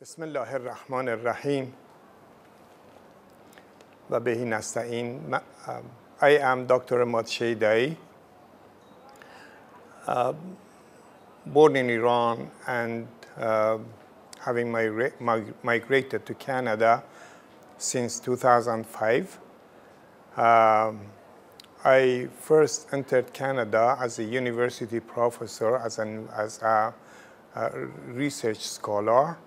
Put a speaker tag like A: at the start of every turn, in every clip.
A: Bismillah ar-Rahman ar-Rahim. Wa bihi nasta'in. I am Dr. Emad Shaidai, born in Iran and having migrated to Canada since 2005. I first entered Canada as a university professor, as a research scholar,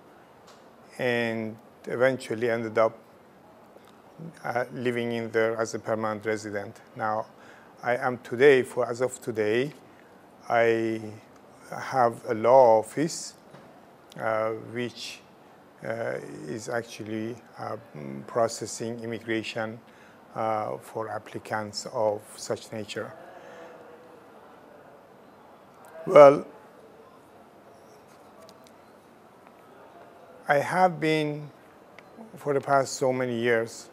A: and eventually ended up living in there as a permanent resident. Now, I am today, as of today, I have a law office which is actually processing immigration for applicants of such nature. Well, I have been, for the past so many years,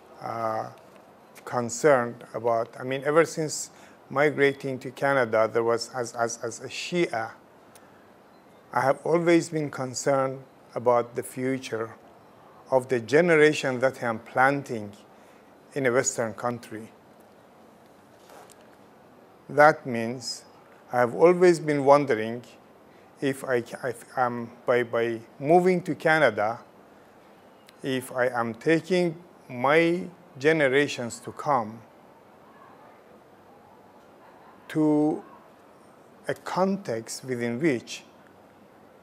A: concerned about, ever since migrating to Canada, there was, as a Shia, I have always been concerned about the future of the generation that I am planting in a Western country. That means I have always been wondering if by moving to Canada, if I am taking my generations to come to a context within which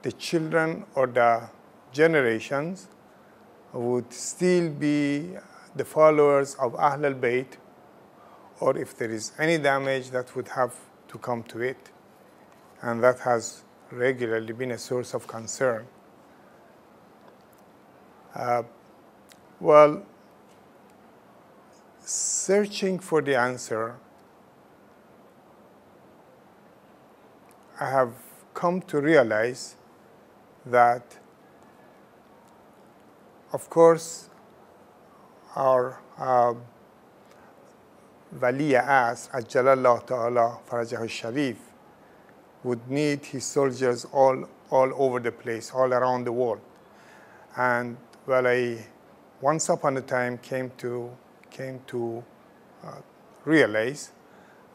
A: the children or the generations would still be the followers of Ahlul-Bait, or if there is any damage that would have to come to it. And that has regularly been a source of concern. Well, searching for the answer, I have come to realize that, of course, our Wali-e-Asr, Ajjalallahu Ta'ala Farajahu Sharif, would need his soldiers all over the place, all around the world. And well, I once upon a time came to realize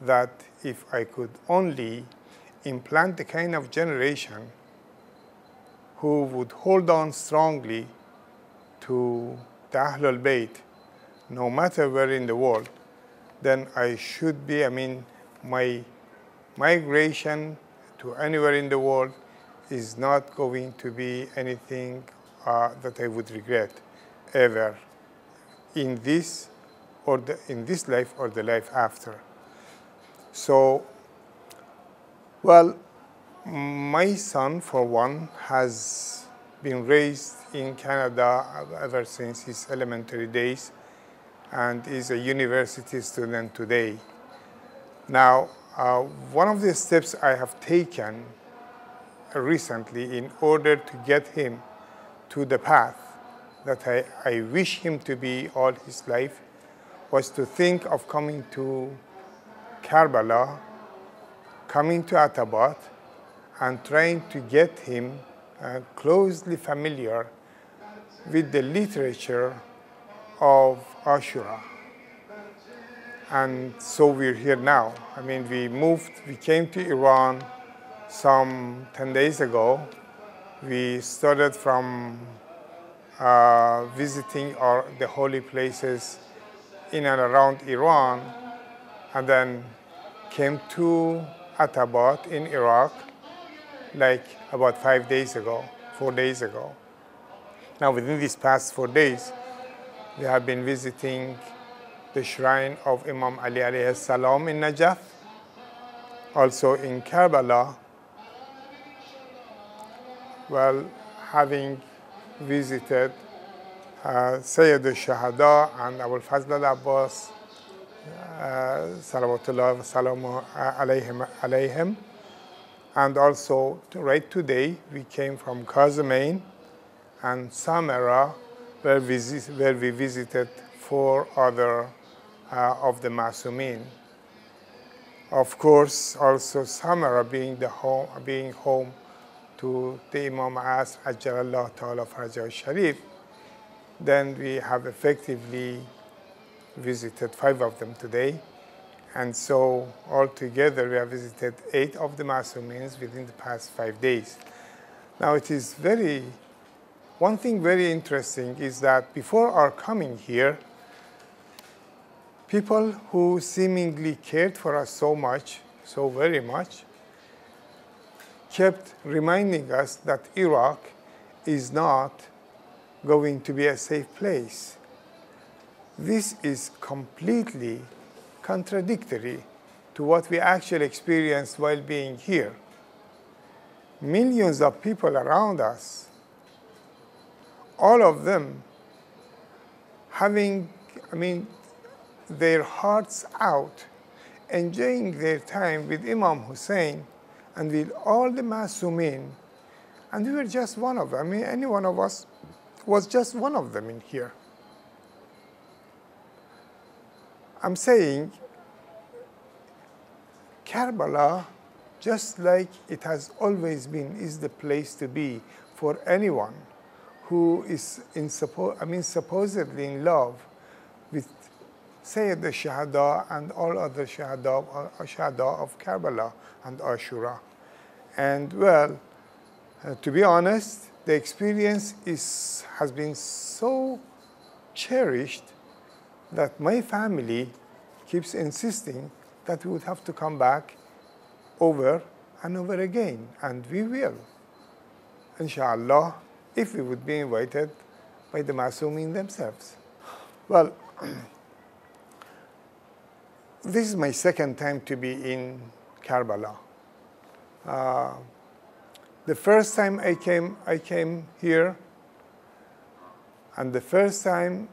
A: that if I could only implant the kind of generation who would hold on strongly to the Ahlul-Bait, no matter where in the world, then I should be, my migration to anywhere in the world is not going to be anything that I would regret ever in this life or the life after. So, well, my son, for one, has been raised in Canada ever since his elementary days and is a university student today. Now, one of the steps I have taken recently in order to get him to the path that I wish him to be all his life was to think of coming to Karbala, coming to Al-Abbas, and trying to get him closely familiar with the literature of Ashura. And so we're here now. We came to Iran some 10 days ago. We started from visiting the holy places in and around Iran, and then came to Al-Abbas in Iraq, like about 4 days ago. Now, within these past 4 days, we have been visiting the shrine of Imam Ali alayhi salam in Najaf, also in Karbala. Well, having visited Sayid Shaidai and Al-Abbas, salawatullah wa salamu alayhim. And also, right today, we came from Kazimain and Samara, where we visited 4 other of the Masumin. Of course, also Samara being home to to the Imam Asr Ajjalallahu Ta'ala Farajahu Sharif, then we have effectively visited 5 of them today. And so altogether we have visited 8 of the Masumins within the past 5 days. Now it is one thing very interesting is that before our coming here, people who seemingly cared for us so much, so very much, kept reminding us that Iraq is not going to be a safe place. This is completely contradictory to what we actually experienced while being here. Millions of people around us, all of them having, their hearts out, enjoying their time with Imam Hussein and with all the Masumin, and we were just one of them. Any one of us was just one of them in here. I'm saying Karbala, just like it has always been, is the place to be for anyone who is supposedly in love with Sayid Shaidai and all other Shuhada of Karbala and Ashura. And well, to be honest, the experience has been so cherished that my family keeps insisting that we would have to come back over and over again, and we will, inshallah, if we would be invited by the Masumin themselves. Well, this is my second time to be in Karbala. The first time I came here, and the first time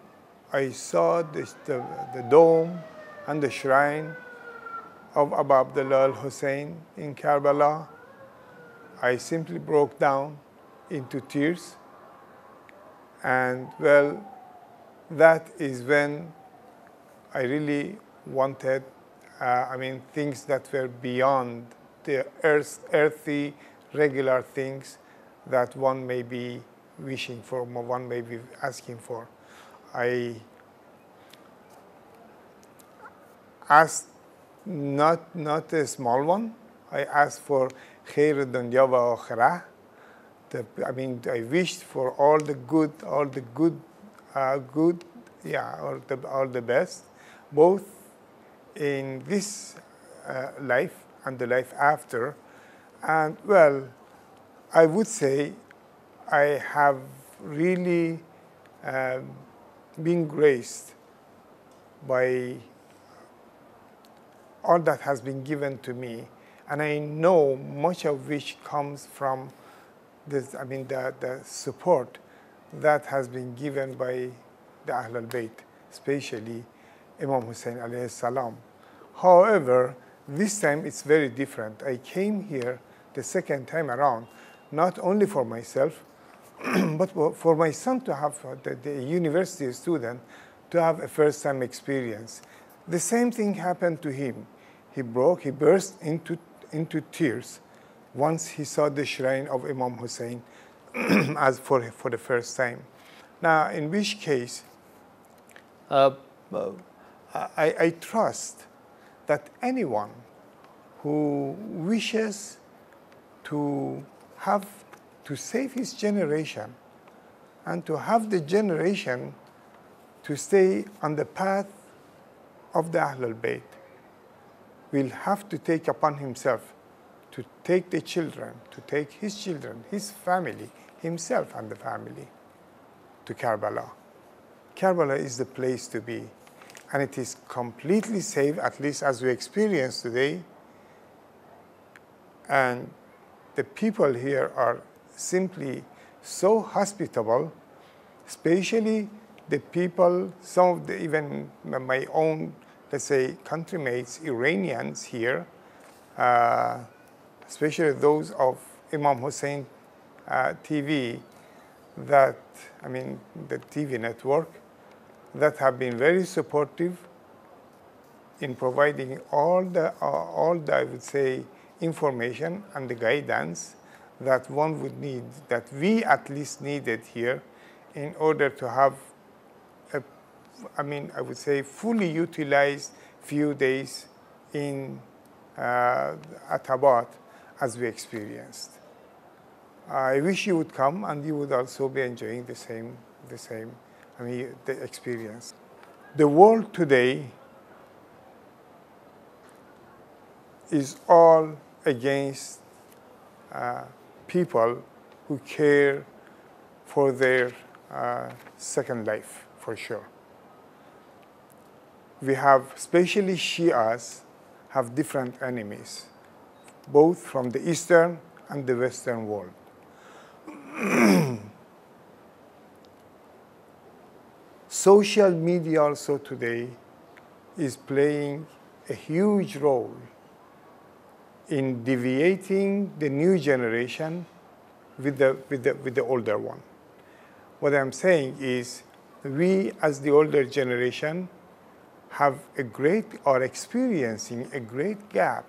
A: I saw the dome and the shrine of Abu Abdullah al-Hussein in Karbala, I simply broke down into tears. And well, that is when I really wanted, things that were beyond the earthy, regular things that one may be wishing for, one may be asking for. I asked not a small one. I asked for khair dunya wa akhirah. I wished for all the best, both in this life and the life after. And well, I would say I have really been graced by all that has been given to me, and I know much of which comes from this, the support that has been given by the Ahlul-Bait, especially Imam Hussein alayhi salam. However, this time it's very different. I came here the second time around, not only for myself, but for my son to have, the university student, to have a first-time experience. The same thing happened to him. He burst into tears once he saw the shrine of Imam Hussein as for the first time. Now, in which case, I trust that anyone who wishes to save his generation and to have the generation to stay on the path of the Ahlul-Bait will have to take upon himself to take the children, to take his children, his family, himself and the family to Karbala. Karbala is the place to be, and it is completely safe, at least as we experience today. And the people here are simply so hospitable, especially the people, some of even my own, let's say, countrymates, Iranians here, especially those of Imam Hussein TV, the TV network, that have been very supportive in providing all the I would say, information and the guidance that one would need, that we at least needed here in order to have I would say fully utilized few days in Al-Abbas as we experienced. I wish you would come and you would also be enjoying the same the experience. The world today is all against people who care for their second life, for sure. We have, especially Shias, have different enemies, both from the Eastern and the Western world. Social media also today is playing a huge role in deviating the new generation with the older one. What I'm saying is, we as the older generation are experiencing a great gap,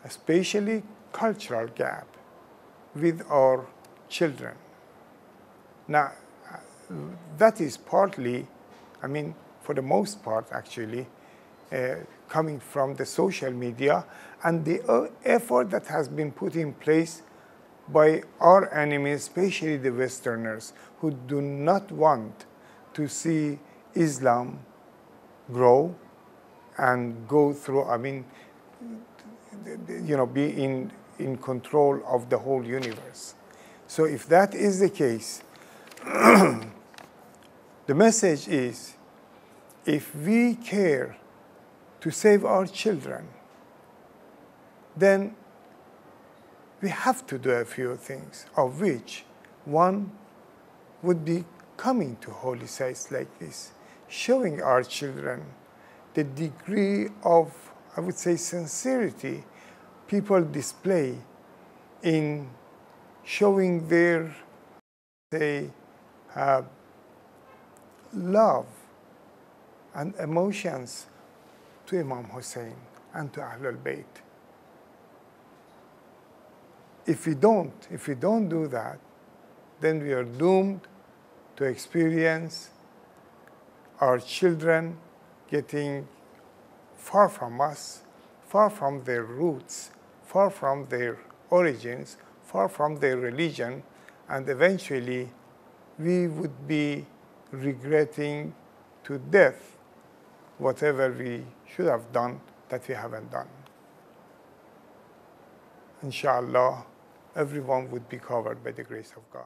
A: especially cultural gap, with our children. Now, that is partly, for the most part actually, coming from the social media and the effort that has been put in place by our enemies, especially the Westerners, who do not want to see Islam grow and go through, be in control of the whole universe. So if that is the case, the message is, if we care to save our children, then we have to do a few things, of which one would be coming to holy sites like this, showing our children the degree of, I would say, sincerity people display in showing their, love and emotions to Imam Hussein and to Ahlul-Bait. If we don't do that, then we are doomed to experience our children getting far from us, far from their roots, far from their origins, far from their religion, and eventually we would be regretting to death whatever we should have done that we haven't done. Inshallah, everyone would be covered by the grace of God.